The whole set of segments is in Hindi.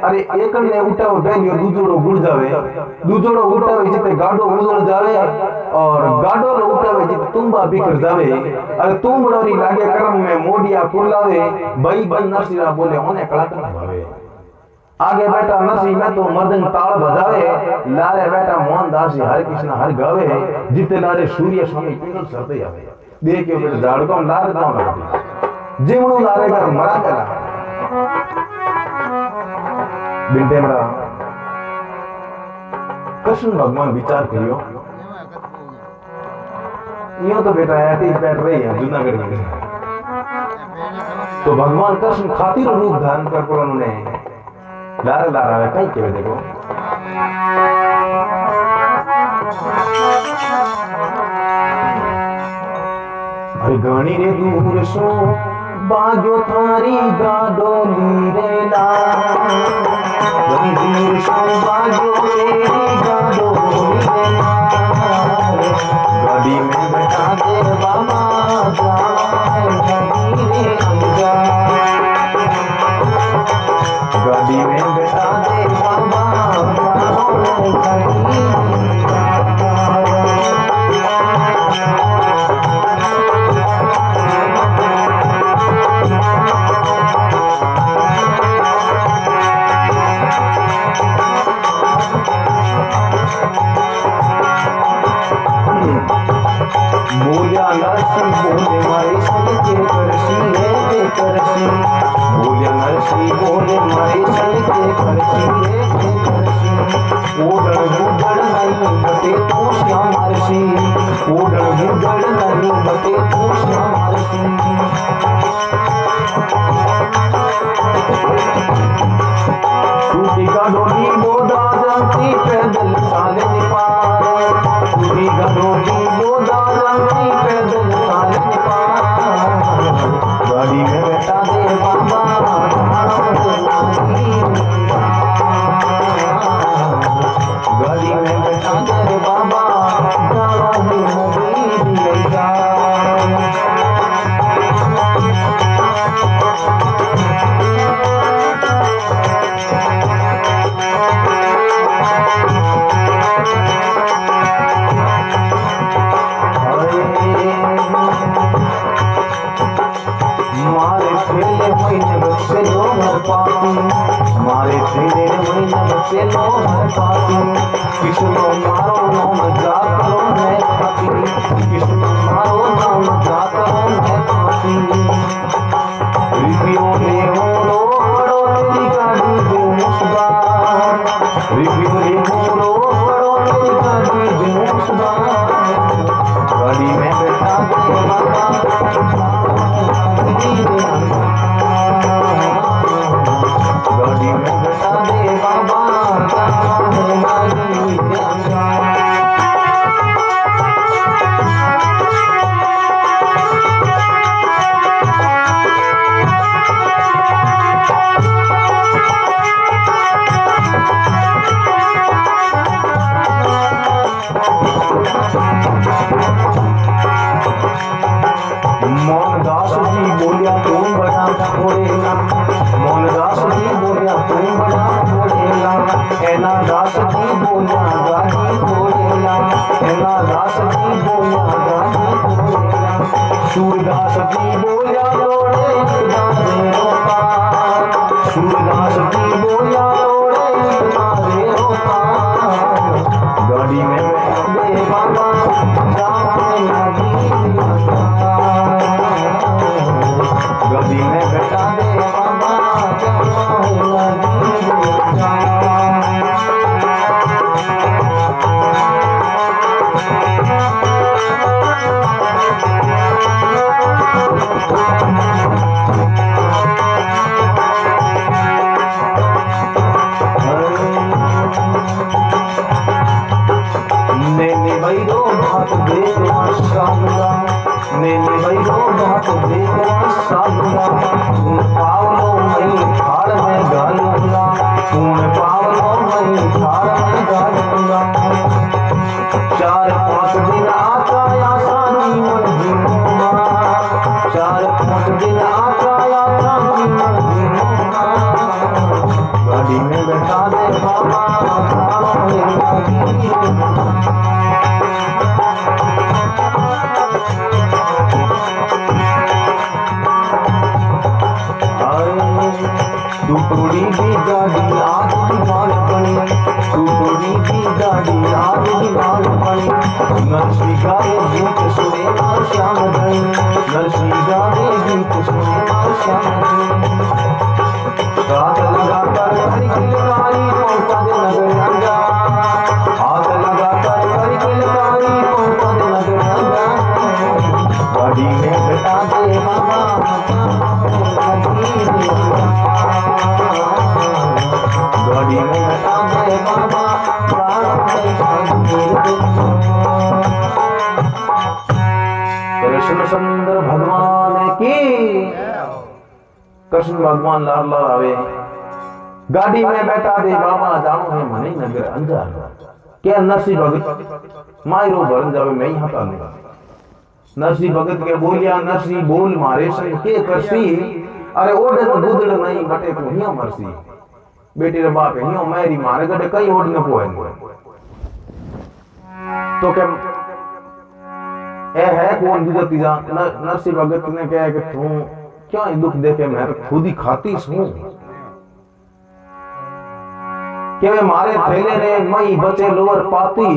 अरे एक ने उठाओ बेलियो दूजोड़ो गुड़ जावे, दूजोड़ो उठावे जिते गाडो उजड़ जावे और गाडो रो उठावे जिते तुम्बा बिखर जावे। अरे तुम्बड़ो नी लागे कर्म में मोडिया फुलावे, भाई बन नरसिंह बोले ओने कड़क न भावे। आगे बैठा नरसिंह में तो मर्दन ताल बजावे, लारे बैठा मोहनदास हरे कृष्ण हर गावे, जिते लारे सूर्य स्वामी पिंगल सरते आवे। देखियो बेटा झाड़को लारे जाओ लगती जीवणो लारे का मरा गला बिंटे मरा। कृष्ण भगवान विचार करियो यो तो बेटा ऐसे ही बैठ रही है जूनागढ़ में। तो भगवान कृष्ण खातिर रूप धारण कर पर उन्होंने लारे लारा है कहीं के देखो अरे गानी रे दूर सो बाग्यो थारी गाडोली रे ला, गानी दूर सो बाग्यो तेरी गाडोली रे ला, गाड़ी में बैठा दे बाबा जाए घड़ी रे अंजा, गाड़ी में बैठा दे बाबा जाए घड़ी बोलिया नरसिंह बोले मारे सल के करसी है करसी, बोलिया नरसिंह बोले मारे सल के करसी है करसी, ओडर गुडर नहीं बटे तो श्याम मरसी, ओडर गुडर नहीं बटे तो श्याम मरसी। टूटी गाडोली बोदा जाती पैदल चाले पार, टूटी गाडोली बोदा जाती पैदल चाले पार, गाड़ी में बैठा दे बाबा गाड़ी में बैठा दे बाबा मारे तेरे महीना बच्चे लो हर पाती, किसनो मारो नाम जा करो मैं खाती, किसनो मारो नाम जा करो मैं खाती, रिपियो ले मोरो बड़ो तेरी गाड़ी दे मुस्बा, रिपियो ले मोरो बड़ो तेरी गाड़ी दे मुस्बा, गाड़ी में बैठा दे बाबा गाड़ी में बैठा दे बाबा मोहनदास जी बोलिया तुम बड़ा छोड़ेला, मोहनदास जी बोलिया तुम बड़ा छोड़ेला, ऐना दास जी बोलिया गाड़ी छोड़ेला, ऐना दास जी बोलिया गाड़ी छोड़ेला, सूरदास जी बोलिया लोड़े किनारे रोका, सूरदास जी बोलिया लोड़े किनारे रोका, गाड़ी में बैठा दे बाबा जाने लगी गाड़ी में बैठा दे बाबा जाने लगी नैने भैरो बात देखना साबुला, नैने भैरो बात देखना साबुला, तुम पावलो मई थार में गालूंगा, तुम पावलो मई थार में गालूंगा, 4-5 दिन आता आसानी मन जीऊंगा, 4-5 दिन आता आसानी मन जीऊंगा, गाड़ी में टूटी थी गाड़ी आग दीवार पड़ी नरसी गाए गीत सुने मार श्याम धनी नरसी गाए गीत सुने मार श्याम धनी हाथ लगाकर हरि की लड़ाई पहुंचा दे नगर अंगा हाथ लगाकर हरि की लड़ाई पहुंचा दे नगर अंगा गाड़ी में बैठा दे बाबा गाड़ी में बैठा दे बाबा कृष्ण सुंदर भगवान की कृष्ण भगवान लाल लाल आवे गाड़ी में बैठा दे बाबा जानो है मनी नगर अंजार क्या नरसी भगत मायरो भरन जावे मैं यहाँ का नरसी भगत के बोलिया नरसी बोल मारे संग के करसी अरे ओढ़ गुदड़ नहीं बटे को हिया मरसी बेटी रे बाप हियो मेरी मारे गडे कई ओढ़ न पोए तो क्या ए है कौन गुजर तीजा नरसी भगत ने कहा कि तू क्या दुख देखे मैं तो खुद ही खाती हूं कि मैं मारे थैले ने मई बचे लोअर पाती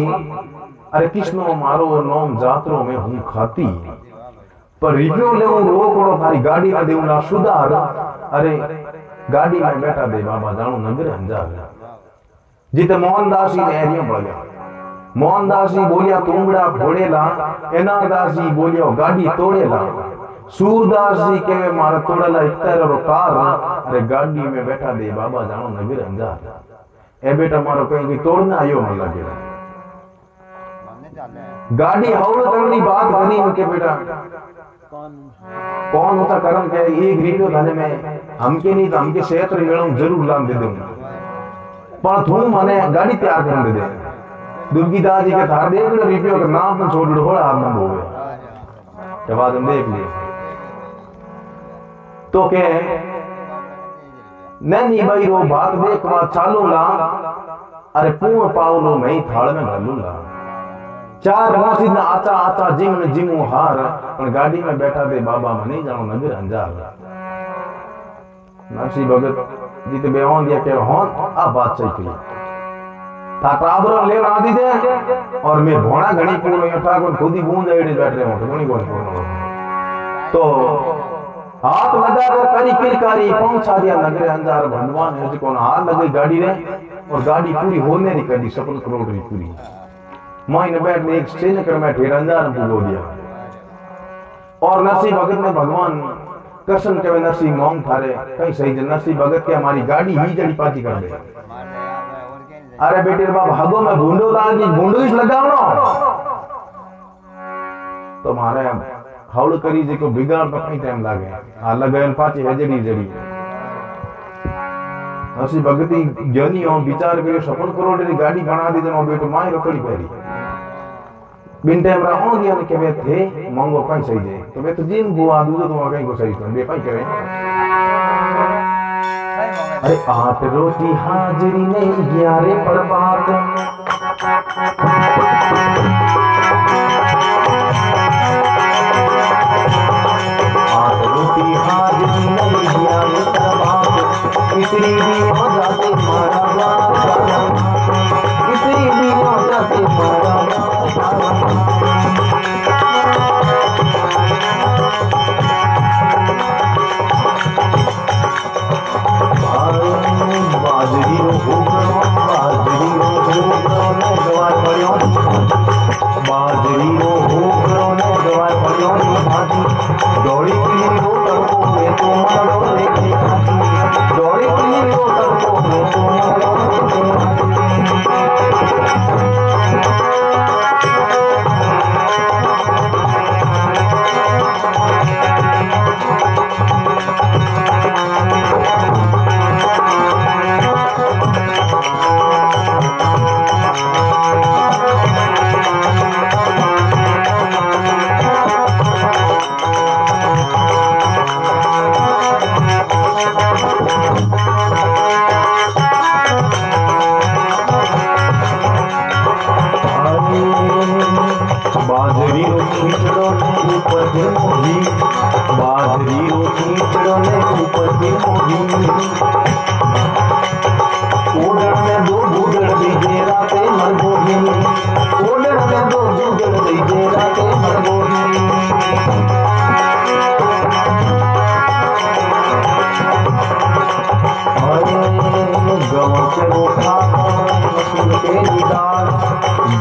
अरे कृष्णो मारो नोम जात्रो में हूं खाती पर रिव्यू ले रोकड़ो थारी गाड़ी में देऊ ना सुधार अरे गाड़ी में बैठा दे बाबा जानो नगर अंजार जिते मोहनदास जी ने एरियो बोलिया मोहनदास जी बोलिया तुमड़ा घोड़ेला एनादास जी बोलियो गाड़ी तोड़ेला सूरदास जी के मारा तोड़ेला इकतर और कार अरे गाड़ी में बैठा दे बाबा जानो नगर अंजार ए बेटा मारो कहीं की तोड़ना आयो मन लगे गाड़ी हौल करनी बात बनी उनके बेटा कौन होता करम के एक रीडियो थाने में हमके नहीं तो हमके क्षेत्र मेड़ो जरूर लान दे दूंगा पर तू माने गाड़ी तैयार कर दे दे दुर्गीदास जी के थार देख लो रीडियो का नाम तो छोड़ ढोड़ा आरंभ हो गया जब आज हम देख लिए तो के नैनी भाई रो बात देख वा चालू ला अरे पूर्ण पावलो मैं थाल में घालू ला चार मासी ना आचा आचा जिम ने जिमू हार पर गाड़ी में बैठा दे बाबा मने जानो नगर अंजार नरसी भगत जीते बेहों दिया के हों आ बात सही थी था टाबरो ले ना दी दे और मैं भोणा घणी पूर्ण यो था को खुद ही बूंद एड़े बैठ रहे हो घणी कोन तो हाथ लगाकर करी किरकारी पहुंचा दिया नगर अंजार भगवान है जी कोन हाथ लगी गाड़ी रे और गाड़ी पूरी होने री कड़ी सफल करोड़ री पूरी माइन बैठ में एक स्टेज कर मैं ठेर अंजार पूगो दिया और नरसी भगत ने भगवान कृष्ण के नरसी मोंग थारे कहीं सही नरसी भगत के हमारी गाड़ी ही जड़ी पाती कर दे अरे बेटे बाप हगो में भूंडो लागी भूंडो ही लगाओ तो मारे हाउड़ करी जी को बिगाड़ तो कई टाइम लागे आ लगायन पाची हेजड़ी जड़ी नरसी भगती ज्ञानी हो विचार करे सफल करोड़ री गाड़ी बना दी जनो बेटो माई रखड़ी पहरी बिन टाइम रहो दिया ने के वे थे मांगो कहीं सही दे तो वे तो जिन बुआ दूध तो कहीं को सही तो बे पाई करे अरे आठ रोटी हाजिरी नहीं ग्यारे पर बात आठ रोटी हाजिरी नहीं ग्यारे पर बात इतनी भी हो जाते मारा इतनी भी हो जाते मारा बाजरी रो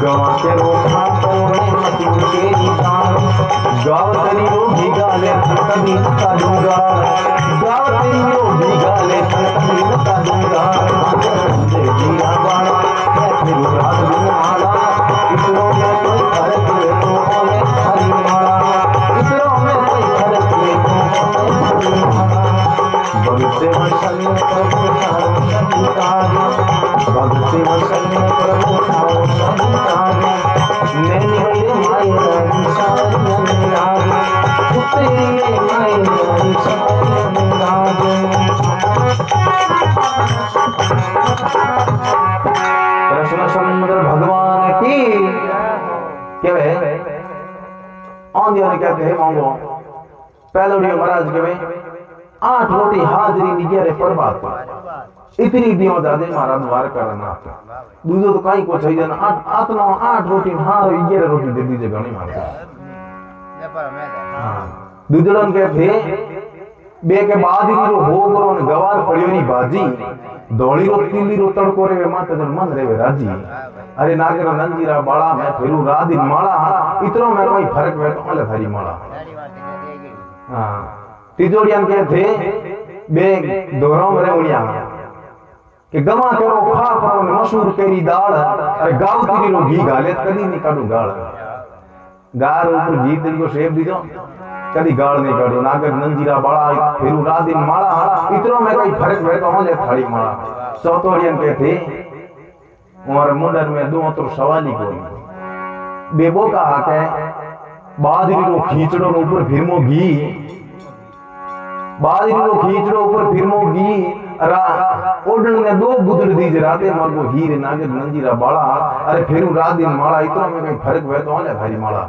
गवा के रोखा तोड़े मसूर केरी जान गाव तेरी रोगी गाले कभी नता दूंगा गाव तेरी रोगी गाले कभी नता दूंगा दे दिया बाला मैं फिर रात दिन माला इसरो में कोई फर्क ले तो ओले हरी माला इसरो में कोई फर्क ले तो ओले हरी माला भगते वसन प्रभु सारो संतान भगते वसन प्रभु सारो संतान नैनी मेरे माया सारे नाग तेरी माया सारे नाग कृष्ण समुद्र भगवान की क्या है आंधिया ने कहते हैं मांगो पहले महाराज के 8 रोटी हाजरी निगेरे परबात इतनी दियो दादे महाराज द्वार करना दूसरो तो कहीं को चाहिए ना 8 रोटी हार निगेरे रोटी दे दीजिए घणी मारता दूसरन के थे बे के बाद ही रो हो करो ने गवार पड़ियो नी बाजी धोली रो तीली रो तड़को रे माता जन मन रे राजी अरे नागर नंजीरा बाड़ा मैं फिरू रात दिन माला इतनो में कोई फर्क वे तो अलग हरी माला हां तिजोड़ियन के थे बे दोरों में उनिया कि गवा करो खा करो ने मशहूर केरी दाल अरे गाव तेरी रो घी गाले कदी नहीं काडू गाल गार ऊपर घी तेरी को शेप दीजो कदी गाल नहीं काडू नागर नंजीरा बाड़ा फिरू रात दिन माला इतनो में कोई फर्क वे तो ले थाली माला चौतोड़ियन के थे और मुंडर में दो तो सवाल ही कोई बेबो का हाथ है बाजरी रो खींचड़ो ऊपर फिरमो घी बाजरी रो खींचड़ो ऊपर फिरमो घी ओडन ने 2 बुदड़ दीज राते मरगो हीर नागर नंजीरा बाड़ा अरे फिरू रात दिन माला इतना में कोई फर्क वे तो ले भारी माला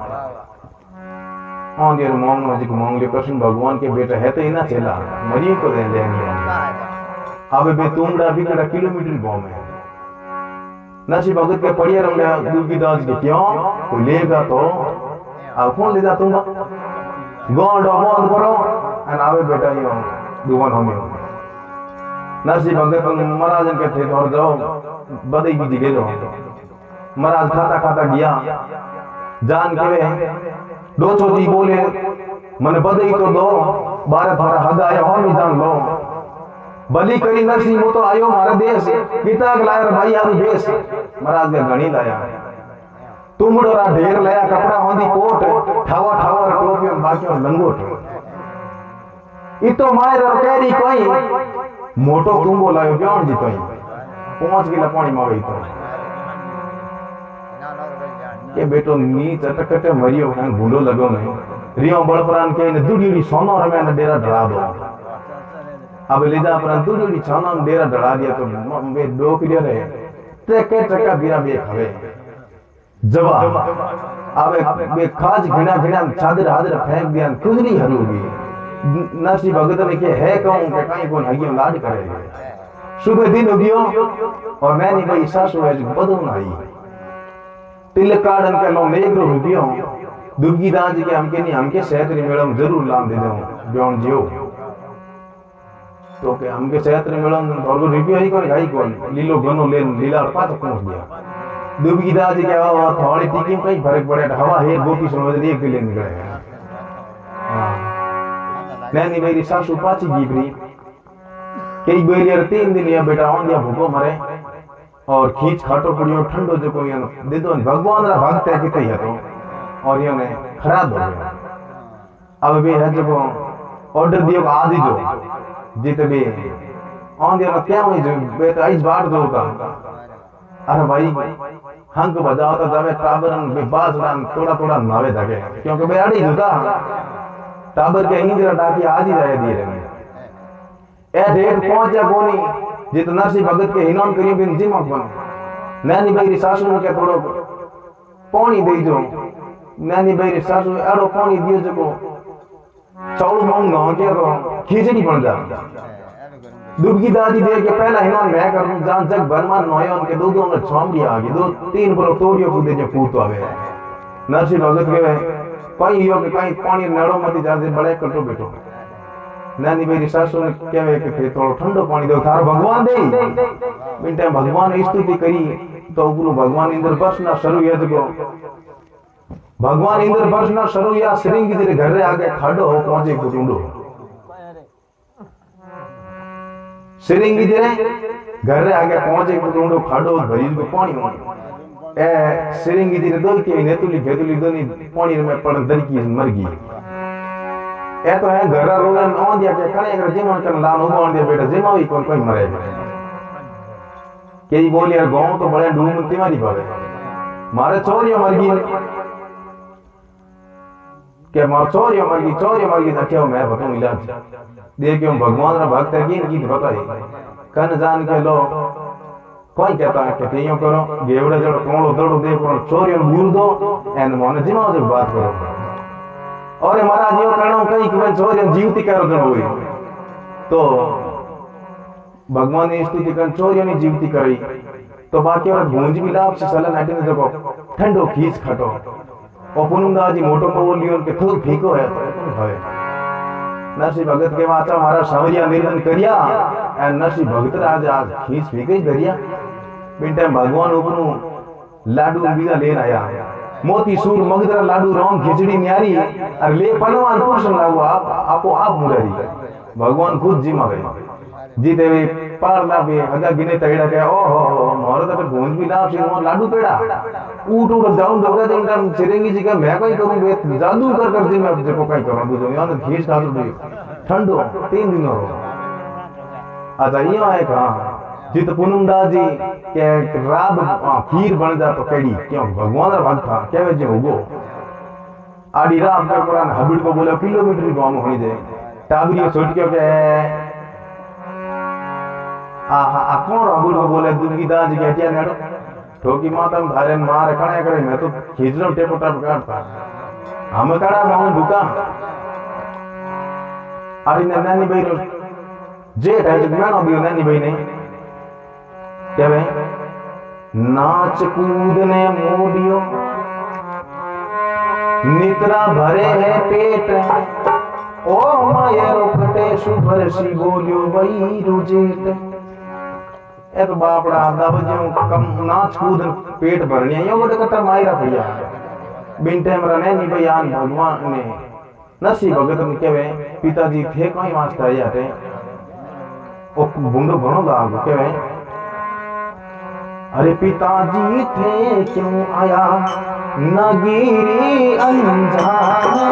आंधियर मांगनो जी को मांग ले कृष्ण भगवान के बेटा है तो इना चला मरी को दे लेनी अबे बे तुमड़ा भी कड़ा किलोमीटर गांव में नशी भगत के पड़िया रंगा दुर्गी दास के क्यों कोई लेगा तो अब कौन ले जा तुम गोंडो बंद करो एंड आवे बेटा यो दुवन होमे नरसी भगत महाराज के थे और जाओ बदई बीजी ले लो महाराज खाता खाता गया जान के दो चोजी बोले मने बदई तो दो बारे थोड़ा हगाया हम ही जान लो बली करी नरसी मो तो आयो मारे देश पिता लायर भाई आरू बेस महाराज ने घणी लाया तुमड़ोरा ढेर लाया कपड़ा होंदी कोट ठावा ठावा टोपी और बाकी लंगोट इतो मायर और केरी कोई मोटो तुम बोलायो ब्याण जी कोई 5 गिला पानी मावे तो के बेटो नी चटकटे मरियो है गुंडो लगो नहीं रियो बड़परान के ने दुडीडी सोनो रमे ने डेरा ढला दो अब ले जा पर दुडीडी सोनो में डेरा ढला दिया तो बे दो किलो रहे टके टका बिरा बे खवे जवाब अब बे खाज घिना घिना चादर हादर फेंक दिया कुजली हरुगी नरसी भगत ने के है कहूं के कहीं को हगियो लाड करेगे सुबह दिन हो गयो और मैंने भाई सासू है बदो नहीं तिलक कार्डन के लो नेगरो रुपियो दुर्गी दास जी के हमके सहतरी मेड़म जरूर लाम दे दो ब्योन जियो तो के हमके सहतरी मेड़म और रुपियो ही कोन लीलो गनो ले लीला पाछ पहुंच गया दुर्गी दास जी के थोड़ी टिकी में कहीं फर्क पड़े हवा है गोपी समझ एक के लिए निकले हां नैनी मेरी सासू पाची गीबरी कई बेलियर 3 दिन या बेटा ऑन दिया भूखो मरे और खींच खाटो पड़ियो ठंडो जो कोई दे दो भगवान रा भक्त है किते है तो और ये ने खराब हो गया अब भी है जो ऑर्डर दियो आदि जो जीत भी ऑन दिया क्या हुई जो बेटा इस बार दो का अरे भाई हंक बजाओ तो जावे टाबरन बे बाज रान थोड़ा नावे जाके क्योंकि बे आड़ी जुदा टाबर के इंजरा डाकी आज ही जाए दिए रहे ए डेट पहुंचा कोनी जित नरसी भगत के हिनन करियो बिन जिमा बन नैनी भाई सासू के थोड़ो पानी दे जो नैनी भाई सासू एड़ो पानी दियो जको चाउल मांग न के तो खिचड़ी बन जा दुर्गी दादी दे के पहला हिनन मैं कर जान जग भरमा नयन के दो में छामड़ी आ गई 2-3 बरो तोड़ियो कूदे जो पूत आवे नरसी भगत के कहीं यो के कहीं पानी नड़ो मती जाजे बड़े कटो बैठो नैनी मेरी सासू ने कहवे के थोड़ा ठंडो पानी दो थारो भगवान दे बिन टाइम भगवान स्तुति करी तो उपरू भगवान इंद्रप्रस्थ ना शरू ये जगो भगवान इंद्रप्रस्थ ना शरू या श्रृंगी तेरे घर रे आगे खाडो हो पहुंचे कुटुंडो श्रृंगी तेरे घर रे आगे पहुंचे कुटुंडो खाडो भरी को पानी हो ए श्रृंगी तेरे दो के नेतुली भेतुली दोनी पानी में पड़ दरकी मर गई ए तो है घर रोगन ऑन दिया के कने अगर जीवन कर लान हो ऑन दिया बेटा जिमावी कोई कोई मरे के बोली यार गांव तो बड़े डूम तिमारी पड़े मारे चोरिया मर गई के मार चोरिया मर गई क्या मैं बताऊं इलाज देखियो भगवान रा भक्त है की बताई कन जान के लो कोई कहता है कि तेयो करो गेवड़े जड़ो कोणो दड़ो दे पर चोरिया भूल दो एन मोने जिमाओ जो बात करो और महाराज यो करणो कई कि चोरिया जीवती करो जनो हुई तो भगवान ने स्तुति कर चोरिया ने जीवती करी तो बाकी और गूंज भी लाभ से सलन हटने जको ठंडो खींच खटो और पुनुंदा जी मोटो को लियो के थोक फीको है तो भय नरसी भगत के वाचा हमारा सावरिया निर्णय करिया एंड नरसी भगत राज आज खींच फीके दरिया बिन भगवान उपनु लाडू बीजा लेन आया मोती सूर मगदरा लाडू राम खिचड़ी न्यारी और ले पनवान पोषण लागो आपो आप मुरारी भगवान खुद जिमा गए जीते वे पारला बे हगा गिने तैड़ा के ओ हो मोर तो गूंज भी लाभ से मोर लाडू पेड़ा ऊट जाऊं दोगा दिन का चिरेंगी जी का मैं कोई करूं बे जादू कर जी मैं देखो कहीं करूं तो यार खींच डाल दो ठंडो 3 दिन हो अच्छा ये आए कहां जित पुनुंदा जी के राब खीर बन जा तो केड़ी क्यों भगवान रा भक्त था केवे जे होगो आडी राब का कुरान हबिड़ को बोले किलोमीटर गांव होनी दे टाबरी सोट के आ कौन हबिड़ को बोले दुर्गीदा जी के हटिया नेड़ो ठोकी माता में धारे मार कणे करे मैं तो खींचलो टेपो टप काटता हम कड़ा मां दुका आडी नानी भाई रो जेठ है जगमानो भी नानी भाई ने क्या भाई नाच कूद ने मोडियो निद्रा भरे है पेट ओ मायरो कटे सुभर सी बोलियो वही रुजेट ए तो बापड़ा दावजो कम नाच कूद पेट भरनी यो बड़े कटा मायरा भैया बिन टाइम रने नी बयान भगवान ने नसी भगत ने केवे पिताजी थे कोई मास्टर याते ओ बुंडो घणो लाग केवे अरे पिताजी थे क्यों आया नगीरी अंजारे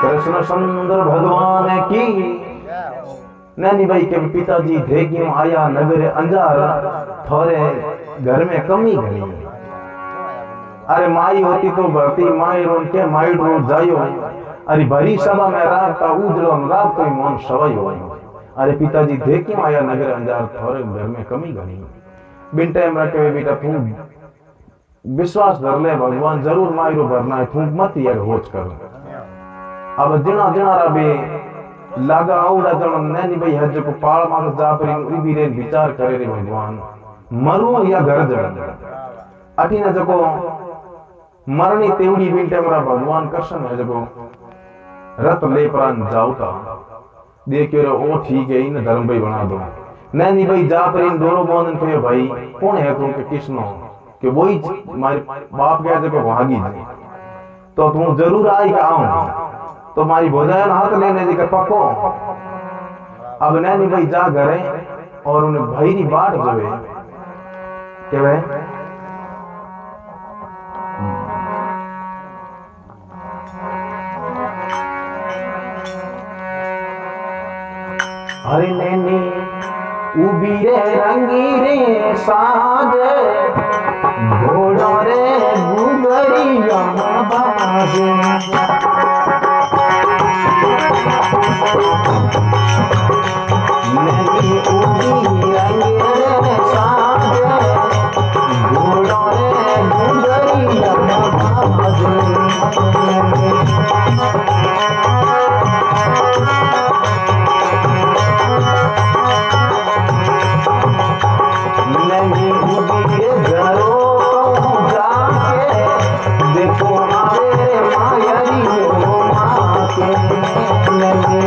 कृष्ण सुंदर भगवान की नैनी भाई के पिताजी थे क्यों आया नगर अंजार थोड़े घर में कमी घनी अरे माई होती तो भरती माई रोन के माई रोज जायो अरे भरी सभा में रागता उजलो राग कोई मौन सवायो अरे पिताजी थे क्यों आया नगर अंजार थोड़े घर में कमी घनी बिन टाइम रखे बेटा तू विश्वास धर ले भगवान जरूर माई रो भरना है तू मत यार होच कर अब जिना जिना रा बे लागा औड़ा जण नैनी भाई हज को पाल मां जा पर उबी रे विचार करे रे भगवान मरू या घर जण अठी न जको मरनी तेवड़ी बीटे मरा भगवान कृष्ण है जको रत ले प्राण जाऊता देखे रो ओ ठीक है इन धर्म भाई बना दो नैनी भाई जा पर इन डोरो बांधन कहे भाई कौन है तू के कृष्ण के वही मारे बाप गया जको भागी तो तू जरूर आई का आऊं तो मारी भोजायन हाथ लेने जी कर पको अब नैनी भाई जा घरे और उन्हें भैरी बाट जोवे के वे हरे नैनी उबी रे रंगी रे साज घोड़ो रे गुगरिया बाज नैनी उबी रंगी रे साज घोड़ो रे गुगरिया बाज नहीं उबी घरो जाके देखो आवे मायरी हो माँ के नहीं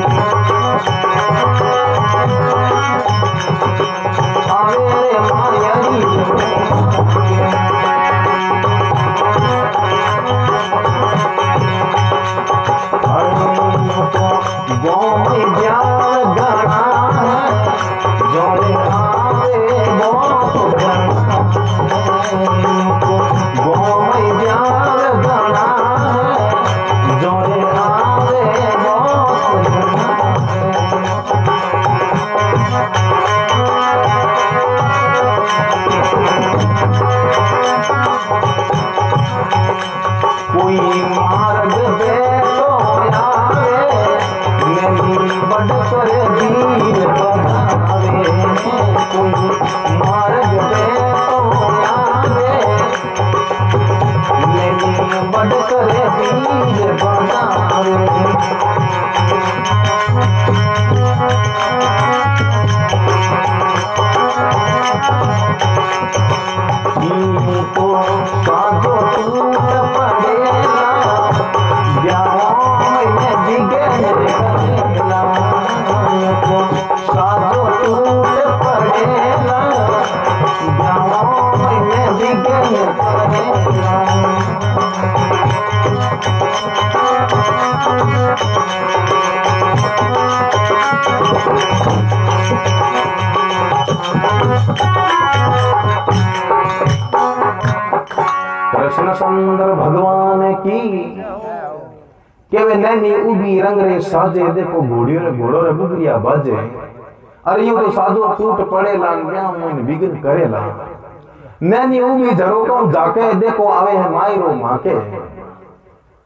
आवे मायरी गाँव में ज्ञान गणा है जोड़े आवे गाँव में ज्ञान गणा है जोड़े आवे कोई मार्ग दे तो आवे नहीं बड़ कर वीर बनावे कोई मार्ग दे तो आवे नहीं बड़ कर वीर बनावे तो साधो टूट पड़ेला ब्याहों में बिगड़ करेला तो साधो टूट पड़ेला ब्याहों में बिगड़ करेला कृष्ण सुंदर भगवान की के वे नैनी उबी रंग रे साजे देखो घोड़ियों रे घोड़ो रे बुगरिया बाजे अरे यो तो साधु टूट पड़े लान ब्याह में बिगन करेला नैनी उबी जरो को जाके देखो आवे है मायरो माके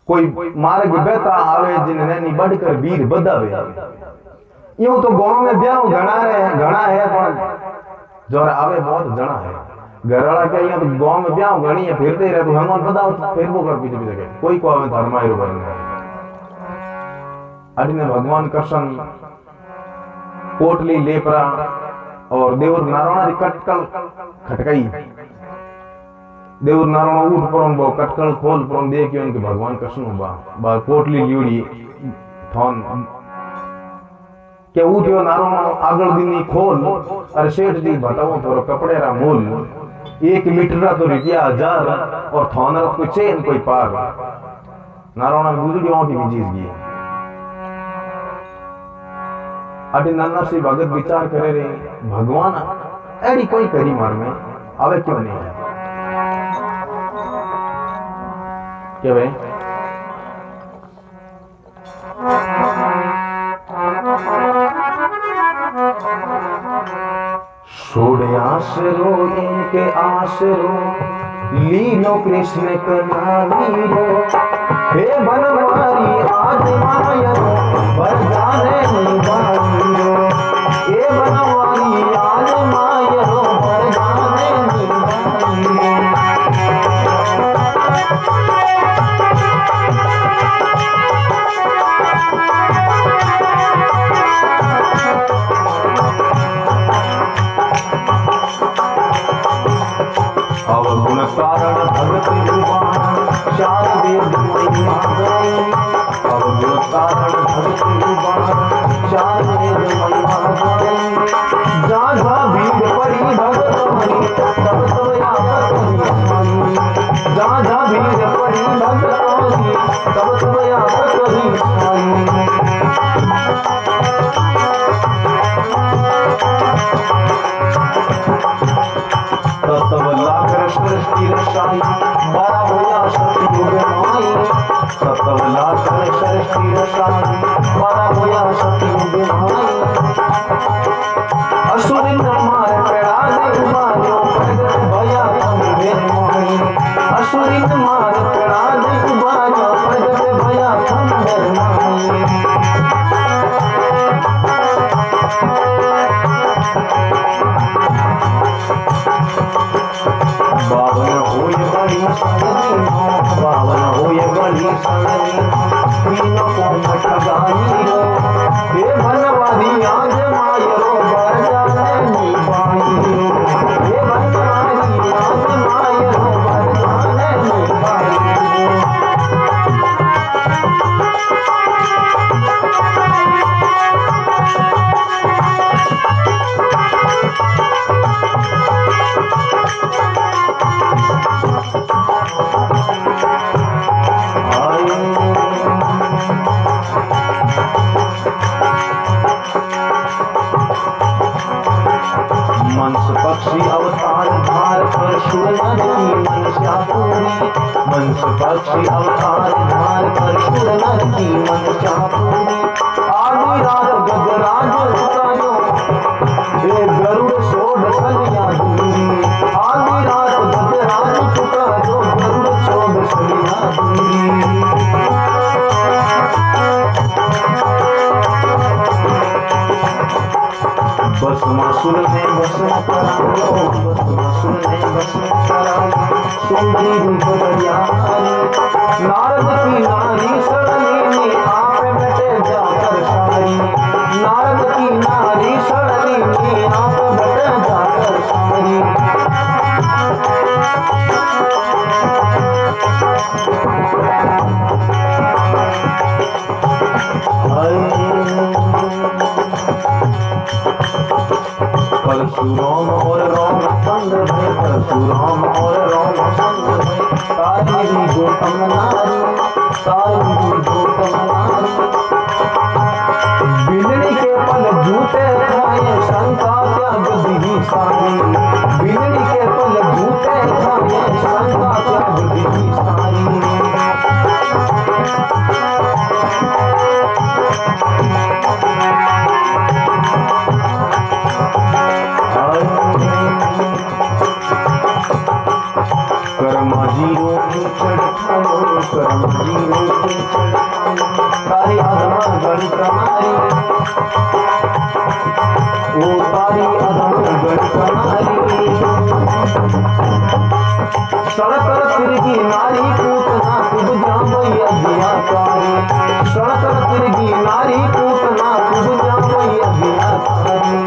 कोई मार्ग बेता आवे जिन नैनी बढ़कर वीर बदावे यूं तो गांव में ब्याह घना है पर जोर आवे बहुत जणा है घरवाला के यहाँ तो गांव में ब्याह घनी है फिरते ही रहे तो भगवान बताओ फिर वो कर पीछे पीछे कोई को आवे धर्मायरो बनने अडिने भगवान कृष्ण पोटली लेपरा और देवर नारायण री कटकल खटकाई देवर नारायण उठ परम बो कटकल खोल परम देखियो उनके भगवान कृष्ण बा पोटली लीड़ी थोन के उठ्यो नारायण आगल दिनी खोल अरे सेठ जी बताओ थोरो कपड़े रा मूल 1 मीटर तो रुपया 1000 और थोनर कोई चेन कोई पार नारायण गुजरियों की बीजीज गई अटे नन्ना से भगत विचार करे रे भगवान एड़ी कोई करी मार में आवे क्यों नहीं है क्या भाई छोड़े आसरो इनके आसरो लीलो कृष्ण कनावीरो हे बनवारी आज मायरो बरदाने निभाईरो हे बनवारी आज मायरो बरदाने निभाईरो मारी तब तब याद करी साई। तब लाकर सृष्टि रचाई बारा होया सतयुग माई। तब लाकर सृष्टि रचाई बारा होया सतयुग माई। असुर न मार पेड़ा दे बायो प्रगट भया खंबे माई। असुर न मार पेड़ा दे बायो प्रगट भया खंबे माई। बावन होय बड़ी सनदी बावन होय बड़ी सनदी तीनों को मठ गाई रो। हे भनवादी आज मायरो बर जाने नी बाई रो। हे भनवादी आज मायरो बर जाने नी बाई रो। मंस पक्षी अवतार धार कर सुर नर की मनसा पूरी। मंस पक्षी अवतार धार कर सुर नर की मनसा पूरी। आदि रात गजराज सुतायो हे गरुड़ छोड़ सलिया दूरी। आदि रात गजराज सुतायो गरुड़ छोड़ सलिया दूरी। भस्मासुर ने भस्म करायो भस्मासुर ने भस्म करायो सुंदरी रूप बरियारी। नारद की नारी सड़नी में आप बैठे जाकर सारी। नारद की नारी सड़नी में आप बैठे जाकर सारी। परशुराम और राम संग भय परशुराम और राम संग भय। तारी गौतम नारी तारी गौतम नारी। बिजली के पल झूठे खाए शंका त्याग विधि सारी। बिजली के पल झूठे खाए शंका त्याग विधि सारी। कर्मा जीरो की चढ़ाओ कर्मा जीरो की चढ़ाओ तारी अधमा गण कनारी। ओ तारी अधमा गण कनारी। सड़क तिरगी नारी पूतना खुद जामैया गियाकारी। सड़क तिरगी नारी पूतना खुद जामैया गियाकारी।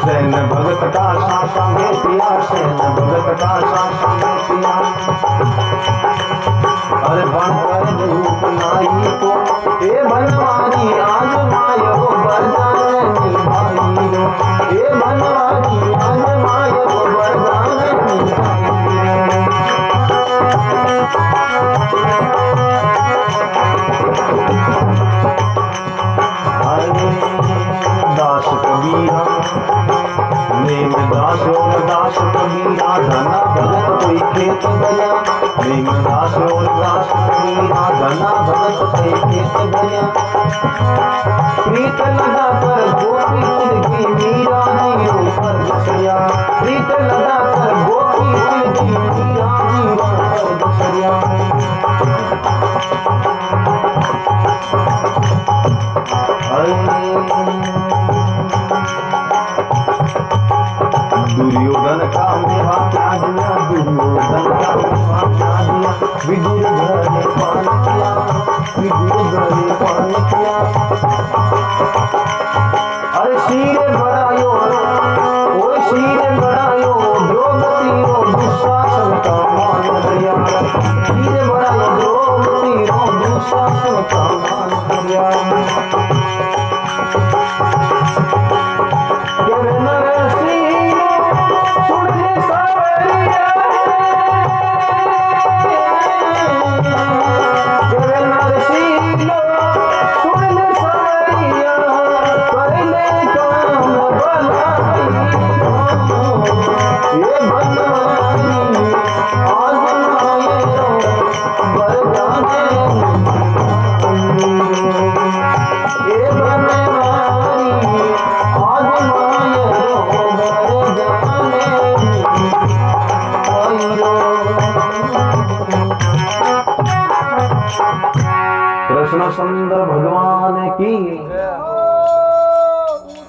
सैन भगत का शासन में पिया सैन भगत का शासन में पिया। अरे बनकर रूप नाई को ए बनवारी आज मायो बरदान निभाई रो। ए बनवारी आज मायो बरदान निभाई। दास कबीरा नेम दास और दास कबीरा धना भगत कोई खेत गया। नेम दास और दास कबीरा धना भगत कोई खेत गया। प्रीत लगा कर गोपी तिलकी मीरा नीरो पर दसरिया। प्रीत लगा कर गोपी तिलकी मीरा नीरो पर दसरिया। दुर्योधन का मेवा क्या दिया दुर्योधन का मेवा क्या दिया। विदुर घर ने पान किया विदुर घर ने पान किया। अरे शीरे बढ़ायो ओ शीरे बढ़ायो द्रौपदी रो दुशासन का मान दिया। शीरे बढ़ायो द्रौपदी रो दुशासन का मान दिया। नरसिंह कृष्ण सुंदर भगवान की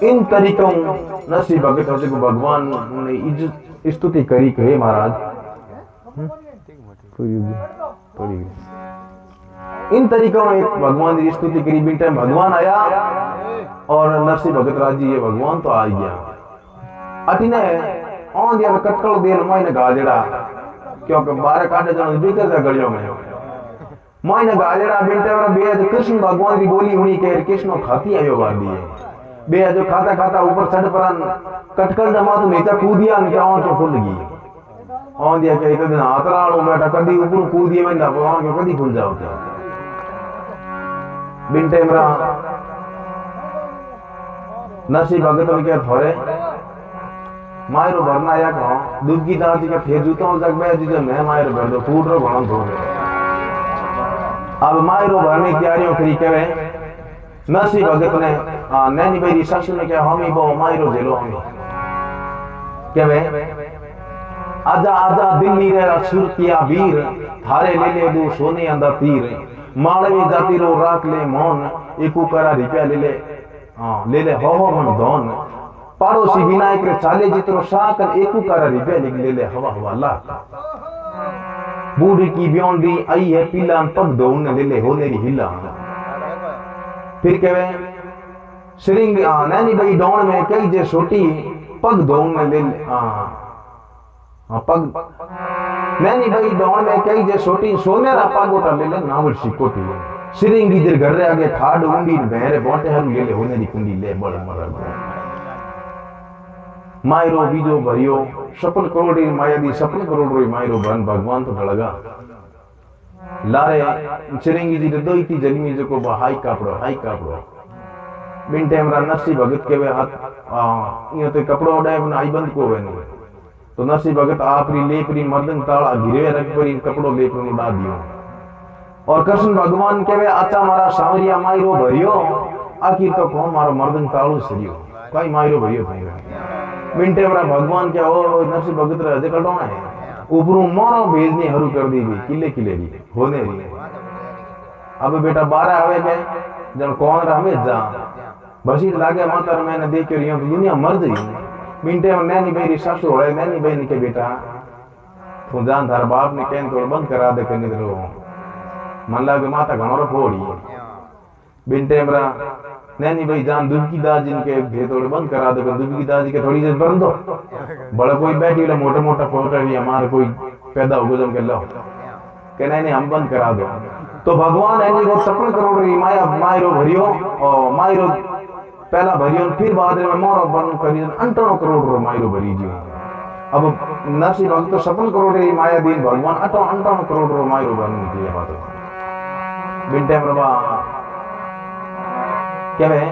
इन तरीकों नसी भगत हो को भगवान ने स्तुति करी कहे महाराज इन तरीकों में भगवान की स्तुति करी बिन टाइम भगवान आया और नरसिंह भगत राज जी ये भगवान तो आ गया अटिने ऑन दिया कटकल देर मायने गाजड़ा क्योंकि 12 काटे जन बिकर जा गलियों में मायने गाजड़ा बिन टाइम बेज कृष्ण भगवान की बोली हुई के कृष्ण खाती आयो बार दिए बे जो खाता खाता ऊपर चढ़ परन कटकल जमा तो नीचे कूदिया न क्या तो खुल गई ऑन दिया के एक दिन आतराड़ो बैठा कदी ऊपर कूदिए में ना वहां के कदी खुल जाओ क्या बिन टेमरा नरसिंह भगत के थोरे मायरो भरना या कहो दुबकी दादी के फेर जूतो जग में जो मैं मायरो भर दो फूट रो घणो धो अब मायरो भरने की तैयारियों करी केवे नरसिंह भगत ने नैनी भाई सासू ने कहा हम ही बो मायरो जेलो हम केवे आजा आजा दिल्ली रे सुरतिया वीर थारे ले ले दो सोने अंदर तीर मालवी जाति रो राख ले मौन एकू करा रिपया ले ले हो मन धोन पड़ोसी विनायक रे चाले जितरो शाक एकू करा रिपया ले ले हवा हवा ला बूढ़ी की ब्योंडी आई है पीला पग दौन ले ले होने री हिला फिर केवे श्रिंग नैनी भाई डोन में कई जे छोटी पग दौन ले पग नैनी भाई डोन में कई जे छोटी सोने रा पागोटा ले ले नावल सिकोटी श्रिंगी जे घर रे आगे खाड़ उंडी भेरे बोटे हम ले ले होने री कुंडी ले बड़ मर मायरो बीजो भरियो सपन करोड़ी माया दी सपन करोड़ मायरो बन भगवान तो ढलगा लारे चिरंगी जी दोई थी जगमी जो को हाई कापड़ो बिन टाइम रा नरसिंह भगत के वे हाथ यो ते कपड़ो उड़ाए बन आई बंद को वेनो तो नरसिंह भगत आपरी लेपरी मर्दन ताड़ा गिरवे रख पर इन कपड़ो लेपर उड़ा दियो और कृष्ण भगवान के वे आचा मारा सावरिया मायरो भरियो आखिर तो को मारो मर्दन ताळो सरियो कोई मायरो भरियो थे बिन टाइम रा भगवान के ओ नरसिंह भगत रे अजे कटोना है ऊपरू मोरो भेजनी हरू कर दी भी किले किले री होने री अब बेटा 12 आवे के जन कौन रहे जा बसी लागे मातर मैंने देख के रियो तो दुनिया मर गई मिनटे में नैनी बेरी सासू होड़े नैनी बेनी के बेटा तू जान थार बाप ने कहन तो बंद करा दे के निकलो मन लागे माता घणो फोड़ी बिन टेमरा नैनी भाई जान दुबकी दाज इनके भेतोड़ बंद करा दो दुबकी दाज के थोड़ी देर बंद दो बड़ा कोई बैठी ला मोटा मोटा फोटा भी हमारा कोई पैदा हो गजम के लो के नहीं हम बंद करा दो तो भगवान है वो सपन करोड़ रही माया मायरो भरियो और मायरो पहला भरियो फिर बाद में मोरो बन करी अंटनो करोड़ रो मायरो भरी जी अब नरसिंह भगत तो सपन करोड़ रही माया दीन भगवान अंटनो करोड़ रो मायरो बन की बात बिन टाइम रबा क्या है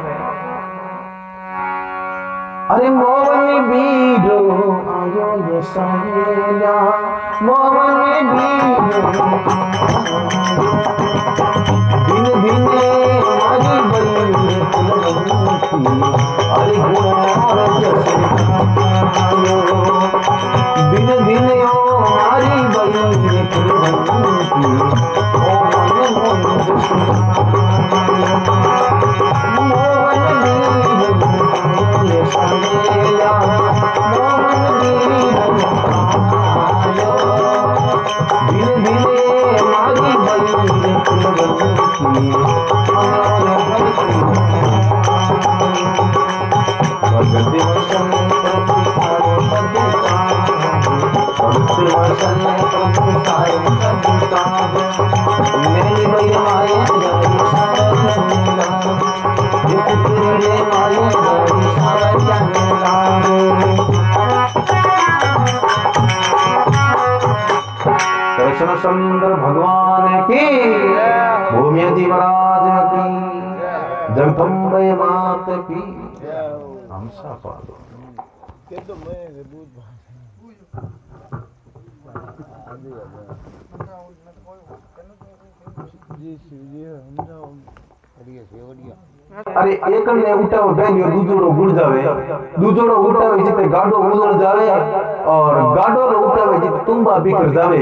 अरे मोवन बीरो आयो ये साया मोवन बीरो दिन दिन मारी बली अरे गुनार जैसे दिन दिन ओ मारी बली ओ कृष्ण सुंदर भगवान की भूमि जीवराज की जगदम्बे मात की हम सापा दो अरे एक ने उठाओ बेलियो दूजोड़ो गुड़ जावे दूजोड़ो उठावे जिते गाडो उजड़ जावे और गाडो उठावे जिते तुम्बा बिखर जावे।